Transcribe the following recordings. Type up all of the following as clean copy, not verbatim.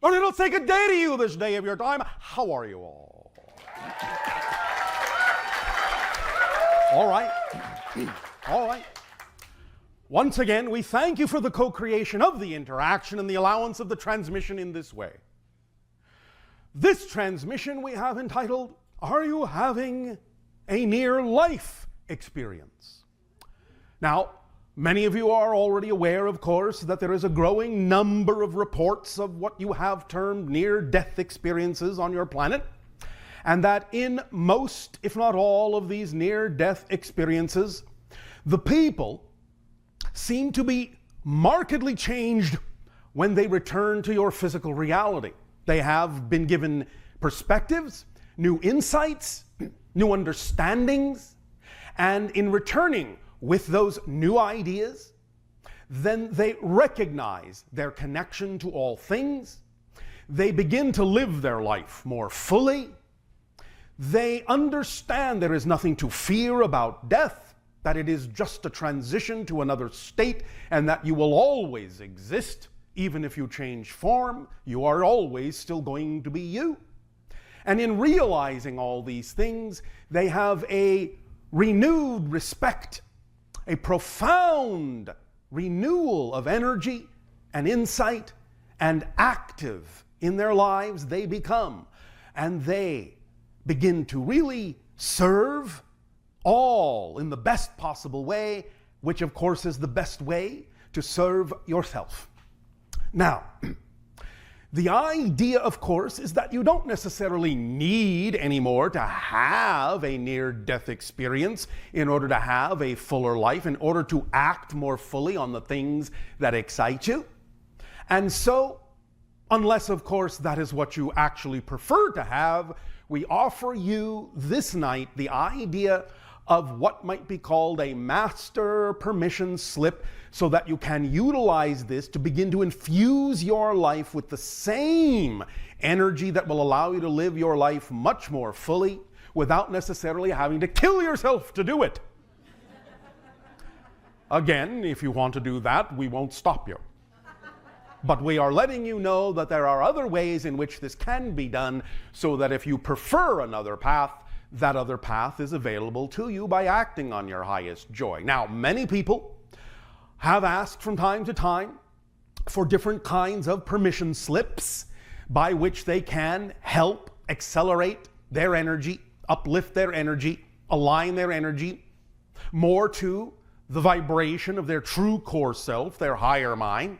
Or it'll take a day to you this day of your time. How are you all? All right. All right. Once again, we thank you for the co-creation of the interaction and the allowance of the transmission in this way. This transmission we have entitled, Are You Having a Near-Life Experience? Now, many of you are already aware, of course, that there is a growing number of reports of what you have termed near-death experiences on your planet, and that in most, if not all, of these near-death experiences, the people seem to be markedly changed when they return to your physical reality. They have been given perspectives, new insights, new understandings, and in returning with those new ideas, then they recognize their connection to all things. They begin to live their life more fully. They understand there is nothing to fear about death, that it is just a transition to another state, and that you will always exist. Even if you change form, you are always still going to be you. And in realizing all these things, they have a renewed respect, a profound renewal of energy and insight, and active in their lives they become. And they begin to really serve all in the best possible way, which of course is the best way to serve yourself. Now, the idea, of course, is that you don't necessarily need anymore to have a near-death experience in order to have a fuller life, in order to act more fully on the things that excite you. And so, unless, of course, that is what you actually prefer to have, we offer you this night the idea of what might be called a master permission slip, so that you can utilize this to begin to infuse your life with the same energy that will allow you to live your life much more fully without necessarily having to kill yourself to do it. Again, if you want to do that, we won't stop you. But we are letting you know that there are other ways in which this can be done, so that if you prefer another path, that other path is available to you by acting on your highest joy. Now, many people have asked from time to time for different kinds of permission slips by which they can help accelerate their energy, uplift their energy, align their energy more to the vibration of their true core self, their higher mind.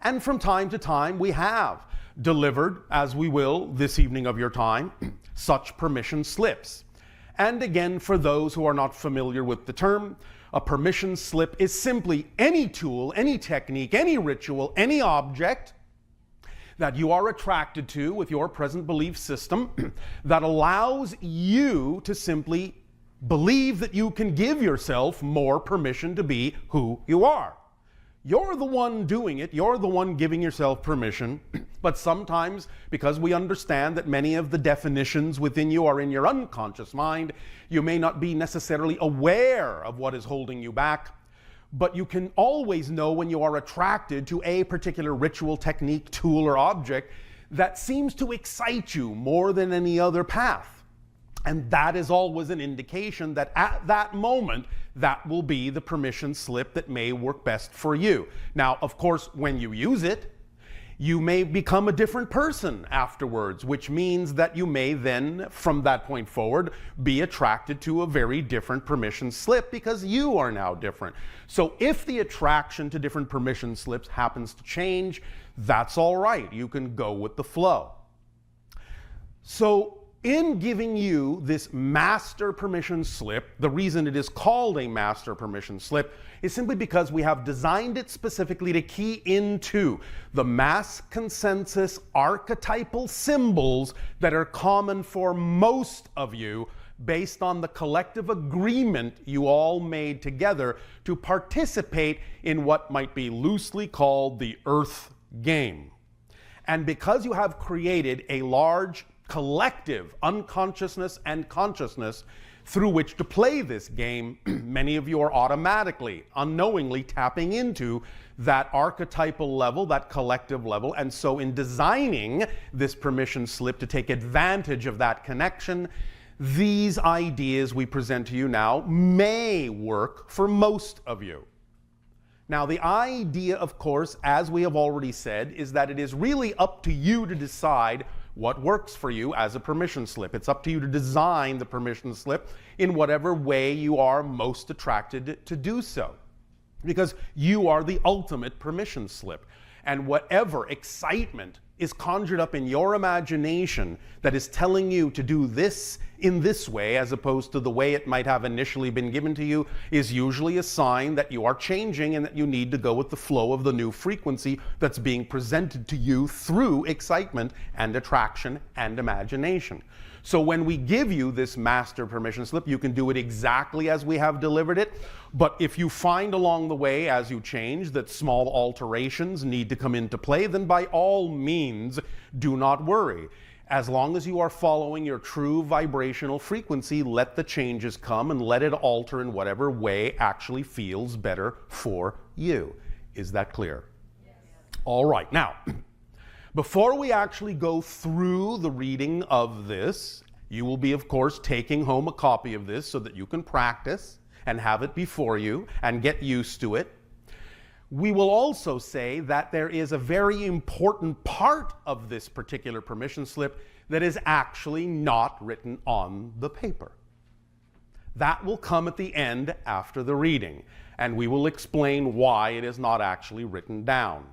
And from time to time, we have delivered, as we will this evening of your time, such permission slips. And again, for those who are not familiar with the term, a permission slip is simply any tool, any technique, any ritual, any object that you are attracted to with your present belief system that allows you to simply believe that you can give yourself more permission to be who you are. You're the one doing it, you're the one giving yourself permission, but sometimes, because we understand that many of the definitions within you are in your unconscious mind, you may not be necessarily aware of what is holding you back, but you can always know when you are attracted to a particular ritual, technique, tool, or object that seems to excite you more than any other path. And that is always an indication that at that moment, that will be the permission slip that may work best for you. Now, of course, when you use it, you may become a different person afterwards, which means that you may then, from that point forward, be attracted to a very different permission slip because you are now different. So if the attraction to different permission slips happens to change, that's all right. You can go with the flow. So in giving you this master permission slip, the reason it is called a master permission slip is simply because we have designed it specifically to key into the mass consensus archetypal symbols that are common for most of you based on the collective agreement you all made together to participate in what might be loosely called the Earth game. And because you have created a large collective unconsciousness and consciousness through which to play this game, many of you are automatically, unknowingly tapping into that archetypal level, that collective level. And so in designing this permission slip to take advantage of that connection, these ideas we present to you now may work for most of you. Now, the idea, of course, as we have already said, is that it is really up to you to decide what works for you as a permission slip. It's up to you to design the permission slip in whatever way you are most attracted to do so. Because you are the ultimate permission slip. And whatever excitement is conjured up in your imagination that is telling you to do this in this way as opposed to the way it might have initially been given to you is usually a sign that you are changing and that you need to go with the flow of the new frequency that's being presented to you through excitement and attraction and imagination. So when we give you this master permission slip, you can do it exactly as we have delivered it. But if you find along the way as you change that small alterations need to come into play, then by all means, do not worry. As long as you are following your true vibrational frequency, let the changes come and let it alter in whatever way actually feels better for you. Is that clear? Yes. All right. Now, before we actually go through the reading of this, you will be, of course, taking home a copy of this so that you can practice and have it before you and get used to it. We will also say that there is a very important part of this particular permission slip that is actually not written on the paper. That will come at the end after the reading, and we will explain why it is not actually written down.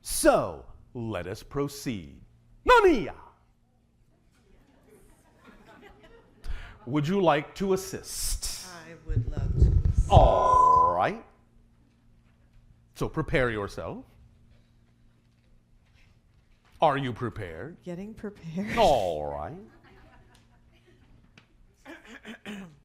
So, let us proceed. Nania! Would you like to assist? I would love to assist. All right. So prepare yourself. Are you prepared? Getting prepared. All right.